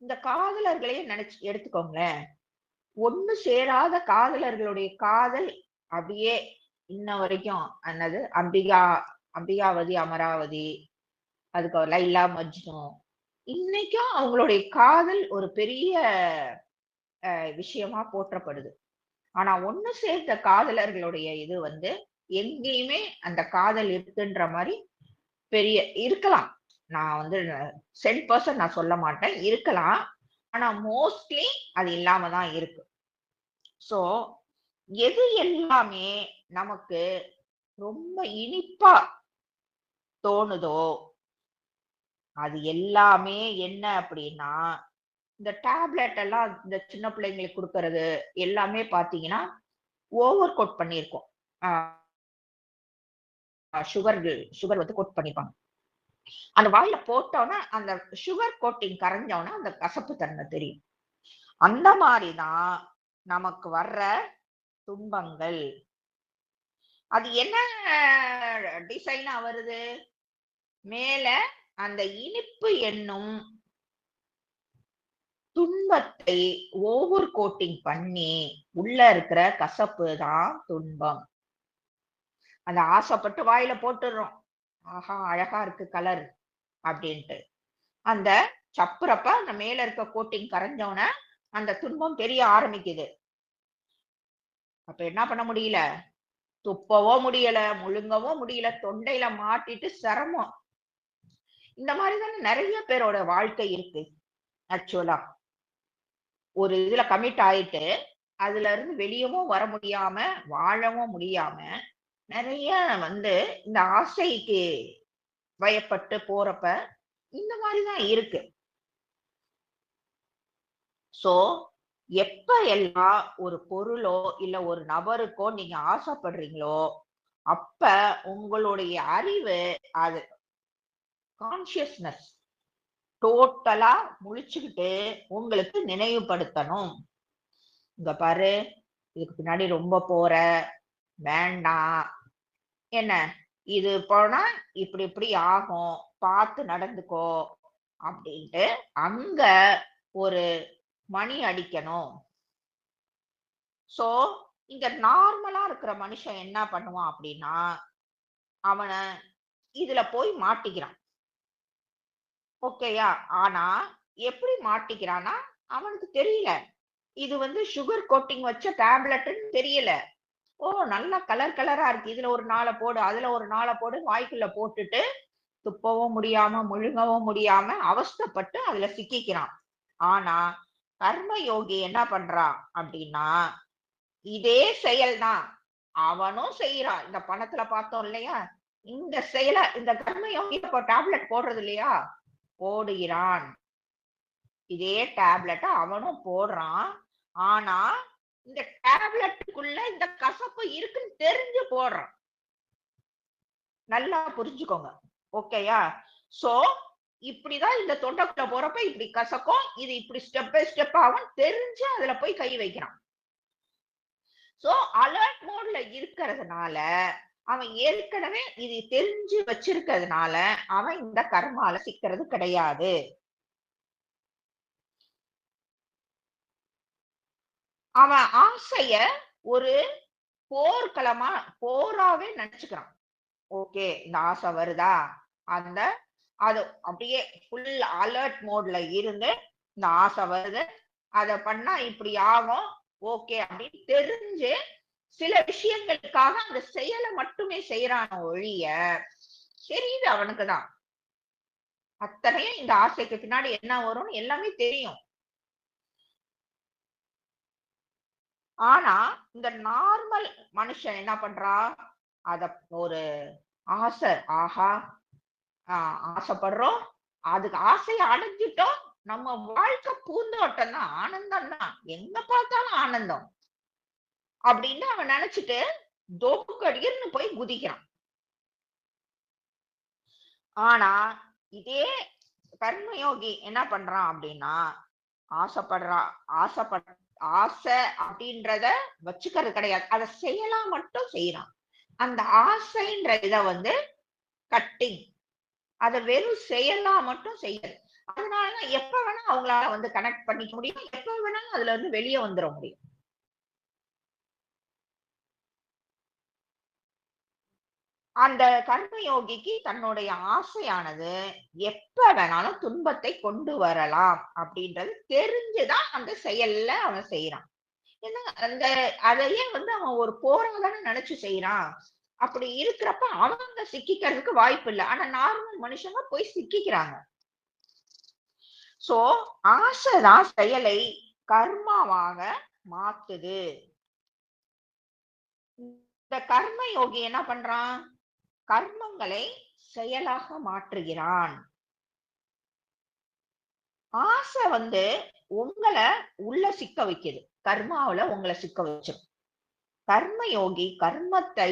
இந்த காதலர்களையே நினைச்சு எடுத்துக்கோங்களேன். ஒண்ணு சேராத காதலர்களுடைய காதல் அப்படியே இன்ன வரைக்கும் என்னது அம்பிகாவதி, அமராவதி, அதுக்கு லைலா, மஜ்னு, இன்னைக்கும் அவங்களுடைய காதல் ஒரு பெரிய விஷயமா போற்றப்படுது. ஆனா ஒண்ணு சேர்ந்த காதலர்களுடைய இது எங்கேயுமே அந்த காதல் இருக்குன்ற மாதிரி பெரிய இருக்கலாம். நான் 100% நான் சொல்ல மாட்டேன். இருக்கலாம். ஆனா மோஸ்ட்லி அது இல்லாம தான் இருக்கு. சோ எது எல்லாமே நமக்கு ரொம்ப இனிப்பா தோணுதோ அது எல்லாமே என்ன அப்படின்னா, இந்த டேப்லெட் எல்லாம் இந்த சின்ன பிள்ளைங்களுக்கு குடுக்கறது எல்லாமே பார்த்தீங்கன்னா, ஓவர் கோட் பண்ணியிருக்கும். ஆ சுகர் சுகர் கோட் பண்ணிருப்பாங்க. அந்த வாயில போட்டோனே அந்த சுகர் கோட்டிங் கரைஞ்சோனே அந்த கசப்பு தன்மை தெரியும். அந்த மாரி தான் நமக்கு வர்ற துன்பங்கள். அது என்ன டிசைனா வருது? மேல அந்த இனிப்பு என்னும் துன்பத்தை ஓவர் கோட்டிங் பண்ணி உள்ள இருக்கிற கசப்பு தான் துன்பம். அந்த ஆசைப்பட்டு வாயில போட்டுடுறோம். ஆஹா அழகா இருக்கு கலர் அப்படின்ட்டு. அந்த சப்புறப்ப அந்த மேல இருக்க கோட்டிங் கரைஞ்சோன அந்த துன்பம் தெரிய ஆரம்பிக்குது. அப்ப என்ன பண்ண முடியல? துப்பவோ முடியல, முழுங்கவோ முடியல, தொண்டையில மாட்டிட்டு சிரமம். இந்த மாதிரி தானே நிறைய பேரோட வாழ்க்கை இருக்கு. ஆக்சுவலா ஒரு இதுல கமிட் ஆயிட்டு அதுல இருந்து வெளியவும் வர முடியாம, வாழவும் முடியாம நிறைய இந்த ஆசைக்கு வயப்பட்டு போறப்ப இந்த மாதிரிதான் இருக்கு. சோ எப்ப எல்லாம் ஒரு பொருளோ இல்ல ஒரு நபருக்கோ நீங்க ஆசைப்படுறீங்களோ அப்ப உங்களுடைய அறிவு அது கான்சியஸ்னஸ் டோட்டலா முழிச்சுக்கிட்டு உங்களுக்கு நினைவுபடுத்தணும். இங்க பாரு, இதுக்கு பின்னாடி ரொம்ப போற, வேண்டாம், என்ன இது போனா இப்படி இப்படி ஆகும், பார்த்து நடந்துக்கோ அப்படின்ட்டு அங்க ஒரு மணி அடிக்கணும். சோ இங்க நார்மலா இருக்கிற மனுஷன் என்ன பண்ணுவான் அப்படின்னா, அவன இதுல போய் மாட்டிக்கிறான். ஓகேயா? ஆனா எப்படி மாட்டிக்கிறான்னா, அவனுக்கு தெரியல. இது சுகர் கோட்டிங் வச்ச டேப்லெட்ன்னு தெரியல. ஓ நல்லா கலர் கலரா இருக்கு, இதுல ஒரு 4 போடு, அதுல ஒரு 4 போடு, வாய்க்குள்ள போட்டுட்டு துப்பவும் முடியாம முழுங்கவும் முடியாம அவஸ்தைப்பட்டு அதுல சிக்கிக்கிறான். ஆனா கர்ம யோகி என்ன பண்றான் அப்படின்னா, இதே செயல் தான் அவனும் செய்யறான். இந்த பணத்துல பார்த்தோம் இல்லையா, இந்த செயலை இந்த கர்ம யோகி இப்போ டேப்லெட் போடுறது இல்லையா, போடுகிறான். இதே டேப்லெட்டை அவனும் போடுறான். ஆனா இந்த டேப்லெட்டுக்குள்ள இந்த கசப்பு இருக்குன்னு தெரிஞ்சு போடுறான். நல்லா புரிஞ்சுக்கோங்க. ஓகேயா? சோ இப்படிதான் இந்த தொண்டைக்குள்ள போறப்ப இப்படி கசக்கும், இது இப்படி ஸ்டெப் பை ஸ்டெப் ஆகும் தெரிஞ்சு அதுல போய் கை வைக்கிறான். சோ அலர்ட் மோட்ல இருக்கிறதுனால அவன் ஏற்கனவே இது தெரிஞ்சு வச்சிருக்கிறதுனால அவன் இந்த கர்மால சிக்கிறது கிடையாது. அவன் ஆசைய ஒரு போர்க்களமா போராவே நினைச்சுக்கிறான். ஓகே இந்த ஆசை வருதா, அந்த அது அப்படியே ஃபுல் அலர்ட் மோட்ல இருந்து இந்த ஆசை வருது, அத பண்ணா இப்படி ஆகும், ஓகே அப்படின்னு தெரிஞ்சு சில விஷயங்களுக்காக அந்த செயலை மட்டுமே செய்யறான ஒழிய தெரியுது அவனுக்குதான் அத்தனையும் இந்த ஆசைக்கு பின்னாடி என்ன வரும்னு எல்லாமே தெரியும். ஆனா இந்த நார்மல் மனுஷன் என்ன பண்றா, அத ஒரு ஆசை, ஆஹா ஆசைப்படுறோம், அதுக்கு ஆசையை அடைஞ்சிட்டோம், நம்ம வாழ்க்கை பூந்தோட்டம் தான், ஆனந்தம் தான், எங்க பார்த்தாலும் ஆனந்தம் அப்படின்னு அவன் நினைச்சிட்டு தொப்புக்கடின்னு போய் குதிக்கிறான். ஆனா இதே கர்மயோகி என்ன பண்றான் அப்படின்னா, ஆசைப்படுறா ஆசைப்பட் ஆசை அப்படின்றத வச்சுக்கிறது கிடையாது, அதை செயலா மட்டும் செய்யறான். அந்த ஆசைன்ற இத வந்து கட்டிங், அத வெறும் செயலா மட்டும் செய்யுது. அதனாலதான் எப்ப வேணா அவங்களால வந்து கனெக்ட் பண்ணிக்க முடியும், எப்ப வேணாலும் அதுல இருந்து வெளியே வந்துட முடியும். அந்த கர்மயோகிக்கு தன்னுடைய ஆசையானது எப்ப வேணாலும் துன்பத்தை கொண்டு வரலாம் அப்படின்றது தெரிஞ்சுதான் அந்த செயல்ல அவன் செய்யறான். ஏன்னா அந்த அதையே வந்து அவன் ஒரு போராதானே நினைச்சு செய்யறான். அப்படி இருக்கிறப்ப அவங்க சிக்கிக்கிறதுக்கு வாய்ப்பு இல்லை. ஆனா நார்மல் மனுஷங்க போய் சிக்கிக்கிறாங்க. சோ ஆசைதான் செயலை கர்மாவாக மாத்துது. இந்த கர்ம யோகி என்ன பண்றான், கர்மங்களை செயலாக மாற்றுகிறான். ஆசை வந்து உங்களை உள்ள சிக்க வைக்குது, கர்மாவுல உங்களை சிக்க வச்சிடும். கர்ம யோகி கர்மத்தை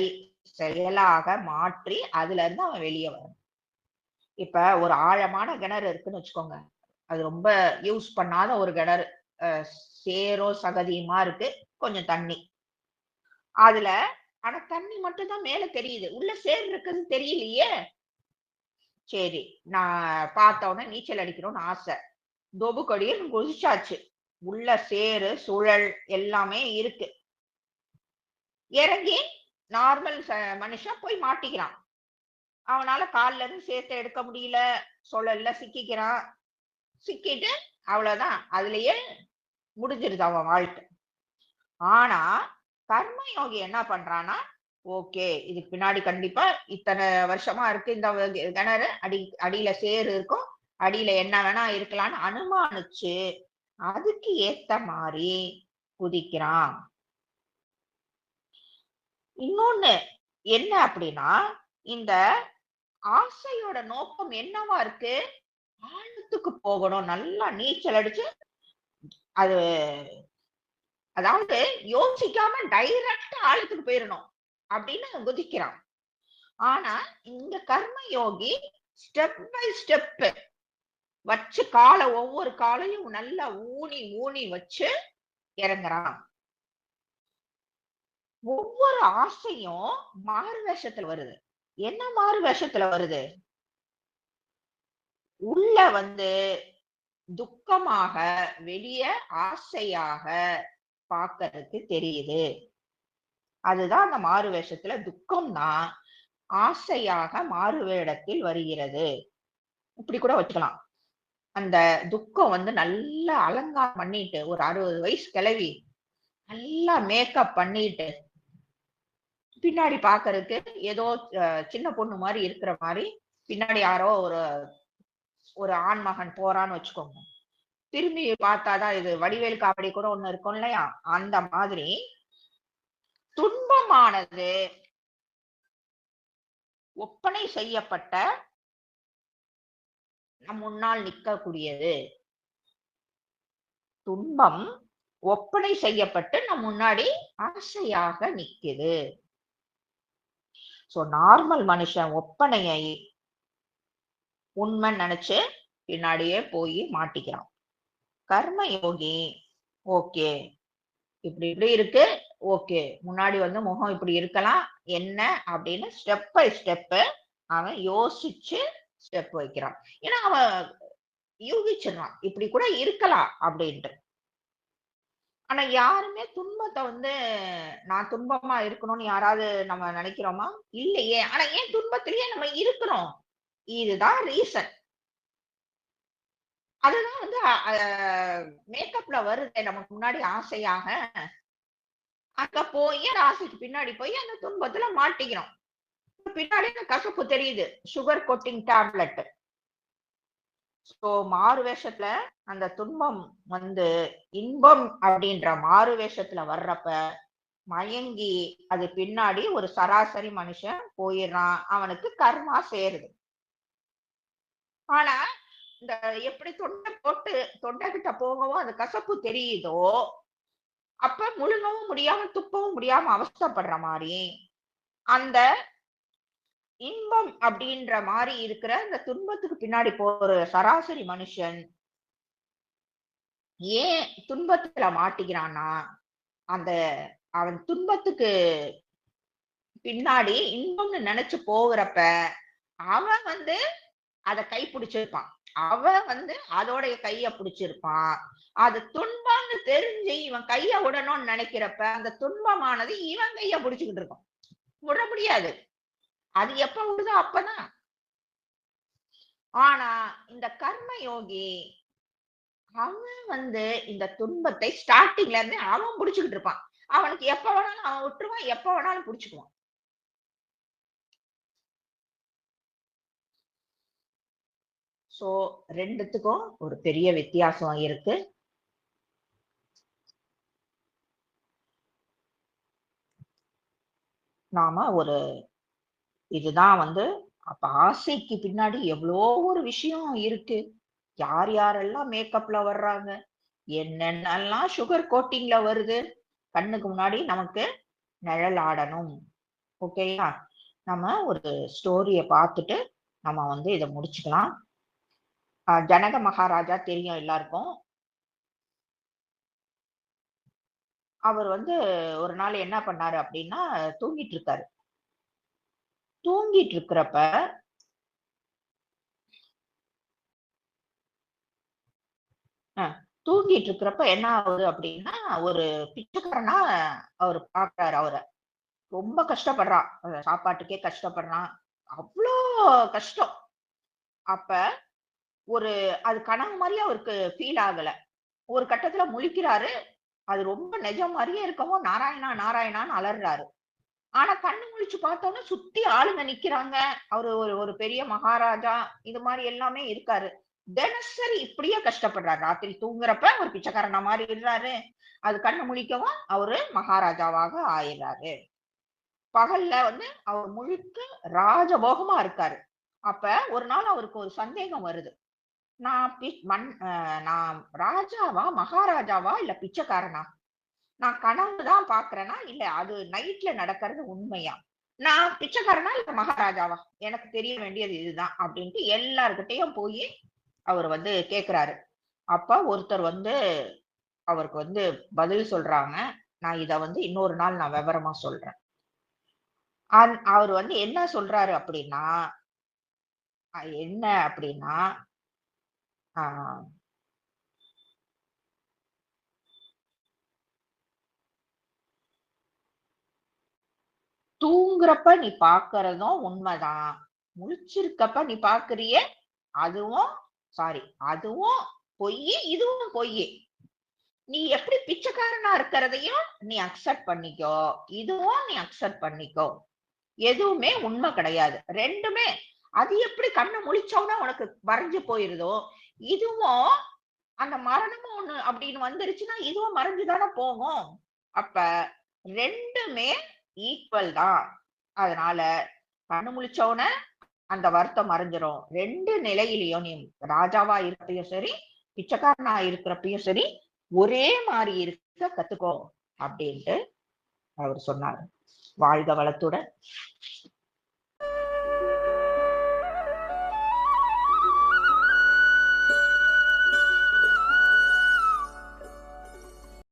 செயலாக மாற்றி அதுல இருந்து அவன் வெளியே வரும். இப்ப ஒரு ஆழமான கிணறு இருக்குன்னு வச்சுக்கோங்க, அது ரொம்ப யூஸ் பண்ணாத ஒரு கிணறு, சேரோ சகதியுமா இருக்கு, கொஞ்சம் தண்ணி அதுல, ஆனா தண்ணி மட்டும் தான் மேல தெரியுது, உள்ள சேர் இருக்குன்னு தெரியலையே. சரி, நான் பார்த்த உடனே நீச்சல் அடிக்கணும்னு ஆசை, தொபுக்கடின்னு குதிச்சாச்சு, உள்ள சேரு சுழல் எல்லாமே இருக்கு. இறங்கி நார்மல் மனுஷன் போய் மாட்டிக்கிறான். அவனால கால்ல இருந்து சேர்த்து எடுக்க முடியல, சுழல்ல சிக்கிக்கிறான். சிக்கிட்டு அவ்வளவுதான், அதுலயே முடிஞ்சிருது அவன் வாழ்க்கை. ஆனா கர்ம யோகி என்ன பண்றான்னா, ஓகே இதுக்கு பின்னாடி கண்டிப்பா இத்தனை வருஷமா இருக்கு இந்த கிணறு, அடியில சேறு இருக்கும், அடியில என்ன வேணா இருக்கலாம்னு அனுமானிச்சு அதுக்கு ஏத்த மாதிரி குதிக்கிறான். இன்னொன்னு என்ன அப்படின்னா, இந்த ஆசையோட நோக்கம் என்னவா இருக்கு, ஆழத்துக்கு போகணும், நல்லா நீச்சல் அடிச்சு அது, அதாவது யோசிக்காம டைரக்டா ஆழத்துக்கு போயிடணும் அப்படின்னு குதிக்கிறான். ஆனா இந்த கர்ம யோகி ஸ்டெப் பை ஸ்டெப் வச்சு ஒவ்வொரு காலையும் நல்லா ஊனி ஊனி வச்சு இறங்குறான். ஒவ்வொரு ஆசையும் மாறு வேஷத்துல வருது. என்ன மாறு வேஷத்துல வருது, உள்ள வந்து துக்கமாக, வெளிய ஆசையாக பார்க்கறதுக்கு தெரியுது. அதுதான் அந்த மாறு வேஷத்துல துக்கம் தான் ஆசையாக மாறு வேடத்தில் வருகிறது. இப்படி கூட வச்சுக்கலாம். அந்த துக்கம் வந்து நல்லா அலங்காரம் பண்ணிட்டு, ஒரு 60 வயசு கிழவி நல்லா மேக்கப் பண்ணிட்டு பின்னாடி பாக்குறதுக்கு ஏதோ சின்ன பொண்ணு மாதிரி இருக்கிற மாதிரி பின்னாடி யாரோ ஒரு ஆண்மகன் போறான்னு வச்சுக்கோங்க. திரும்பி பார்த்தாதான் இது வடிவேல் காமெடி கூட ஒண்ணு இருக்கும் இல்லையா, அந்த மாதிரி துன்பமானது ஒப்பனை செய்யப்பட்ட நம் முன்னால் நிற்கக்கூடியது. துன்பம் ஒப்பனை செய்யப்பட்டு நம் முன்னாடி ஆசையாக நிக்குது. சோ நார்மல் மனுஷன் ஒப்பனையை உண்மை நினைச்சு பின்னாடியே போய் மாட்டிக்கிறான். கர்ம யோகி ஓகே இப்படி இப்படி இருக்கு, ஓகே முன்னாடி முகம் இப்படி இருக்கலாம் என்ன அப்படின்னு ஸ்டெப் பை ஸ்டெப் அவன் யோசிச்சு ஸ்டெப் வைக்கிறான். ஏன்னா அவன் யூகிச்சிடறான் இப்படி கூட இருக்கலாம் அப்படின்ட்டு. ஆனா யாருமே துன்பத்தை நான் துன்பமா இருக்கணும்னு யாராவது நம்ம நினைக்கிறோமா? இல்லையே. ஆனா ஏன் துன்பத்திலேயே நம்ம இருக்கிறோம்? இதுதான் ரீசன். அதுதான் மேக்கப்ல வருது நமக்கு முன்னாடி ஆசையாக. அங்க போய் ஆசைக்கு பின்னாடி போய் அந்த துன்பத்துல மாட்டிக்கிறோம். பின்னாடி அந்த கசப்பு தெரியுது, சுகர் கோட்டிங் டேப்லெட். சோ மாறு வேஷத்துல அந்த துன்பம் இன்பம் அப்படின்ற மாறு வேஷத்துல வர்றப்ப மயங்கி அது பின்னாடி ஒரு சராசரி மனுஷன் போயிடுறான், அவனுக்கு கர்மா சேருது. ஆனா இந்த எப்படி தொண்டை போட்டு தொண்டை கிட்ட போகவும் அந்த கசப்பு தெரியுதோ, அப்ப முழுங்கவும் முடியாம துப்பவும் முடியாம அவஸ்தைப்படுற மாதிரி அந்த இன்பம் அப்படின்ற மாதிரி இருக்கிற இந்த துன்பத்துக்கு பின்னாடி போற சராசரி மனுஷன் ஏன் துன்பத்துல மாட்டிக்கிறான்னா, அந்த அவன் துன்பத்துக்கு பின்னாடி இன்பம்னு நினைச்சு போகிறப்ப அவன் அதை கை பிடிச்சிருப்பான். அவன் அதோடைய கைய பிடிச்சிருப்பான். அது துன்பம்னு தெரிஞ்சு இவன் கைய விடணும்னு நினைக்கிறப்ப அந்த துன்பமானது இவன் கைய பிடிச்சுக்கிட்டு இருக்கும். விட முடியாது. அது எப்ப விடுதோ அப்பதான். ஆனா இந்த கர்ம யோகி அவன் இந்த துன்பத்தை ஸ்டார்டிங்ல இருந்து அவன் பிடிச்சுக்கிட்டு இருப்பான். அவனுக்கு எப்ப வேணாலும் அவன் விட்டுருவான், எப்ப வேணாலும் பிடிச்சுக்குவான். சோ ரெண்டுத்துக்கும் ஒரு பெரிய வித்தியாசம் இருக்கு. நாம இதுதான் அப்ப ஆசைக்கு பின்னாடி எவ்வளோ ஒரு விஷயம் இருக்கு. யார் யாரெல்லாம் மேக்கப்ல வர்றாங்க, என்னென்னலாம் சுகர் கோட்டிங்ல வருது, கண்ணுக்கு முன்னாடி நமக்கு நிழல் ஆடணும். ஓகேயா? நம்ம ஒரு ஸ்டோரிய பார்த்துட்டு நம்ம இதை முடிச்சுக்கலாம். ஜனக மகாராஜா தெரியும் எல்லாருக்கும். அவர் ஒரு நாள் என்ன பண்ணாரு அப்படின்னா, தூங்கிட்டு இருக்காரு. தூங்கிட்டு இருக்கிறப்ப தூங்கிட்டு இருக்கிறப்ப என்ன ஆகுது அப்படின்னா, ஒரு பிச்சைக்காரனா அவர் பாக்குறாரு. அவரை ரொம்ப கஷ்டப்படுறான், சாப்பாட்டுக்கே கஷ்டப்படுறான், அவ்வளோ கஷ்டம். அப்ப அது கனவு மாதிரியே அவருக்கு ஃபீல் ஆகல. ஒரு கட்டத்துல முழிக்கிறாரு, அது ரொம்ப நிஜம் மாதிரியே இருக்கவும் நாராயணா நாராயணான்னு அலறாரு. ஆனா கண்ணு முழிச்சு பார்த்தோன்னா சுத்தி ஆளுங்க நிக்கிறாங்க. அவரு ஒரு பெரிய மகாராஜா, இது மாதிரி எல்லாமே இருக்காரு. தினசரி இப்படியே கஷ்டப்படுறாரு. ராத்திரி தூங்குறப்ப ஒரு பிச்சைக்காரனா மாறிடுறாரு, அது கண்ணு முழிக்கவும் அவரு மகாராஜாவாக ஆயிடுறாரு. பகல்ல அவர் முழுக்க ராஜபோகமா இருக்காரு. அப்ப ஒரு நாள் அவருக்கு ஒரு சந்தேகம் வருது, நான் ராஜாவா மகாராஜாவா இல்ல பிச்சைக்காரனா? நான் கனவுதான் பாக்குறேனா இல்ல அது நைட்ல நடக்கிறது உண்மையா? நான் பிச்சைக்காரனா இல்ல மகாராஜாவா? எனக்கு தெரிய வேண்டியது இதுதான் அப்படின்ட்டு எல்லார்கிட்டையும் போய் அவர் கேக்குறாரு. அப்ப ஒருத்தர் அவருக்கு பதில் சொல்றாங்க. நான் இத இன்னொரு நாள் நான் விவரமா சொல்றேன். அவர் என்ன சொல்றாரு அப்படின்னா, என்ன அப்படின்னா தூங்குறப்ப நீ பாக்குறதும் உண்மைதான், முழிச்சிருக்கப்ப நீ பாக்குறிய அதுவும் அதுவும் பொய், இதுவும் பொய். நீ எப்படி பிச்சைக்காரனா இருக்கிறதையும் நீ அக்செப்ட் பண்ணிக்கோ, இதுவும் நீ அக்செப்ட் பண்ணிக்கோ. எதுவுமே உண்மை கிடையாது. ரெண்டுமே அது எப்படி கண்ணு முழிச்சோன்னா உனக்கு மறைஞ்சு போயிருதோ, இதுவும் அந்த மரணமும் ஒண்ணு அப்படின்னு வந்துருச்சுன்னா, இதுவும் மறைஞ்சுதானே போகும். அப்ப ரெண்டுமே ஈக்குவல் தான். அதனால கண்ணு முழிச்சோன அந்த வருத்தம் மறைஞ்சிரும். ரெண்டு நிலையிலையும் நீ ராஜாவா இருப்பையும் சரி, பிச்சைக்காரனா இருக்கிறப்பையும் சரி, ஒரே மாதிரி இருக்க கத்துக்கோ அப்படின்ட்டு அவர் சொன்னார். வாழ்க வளத்துடன்.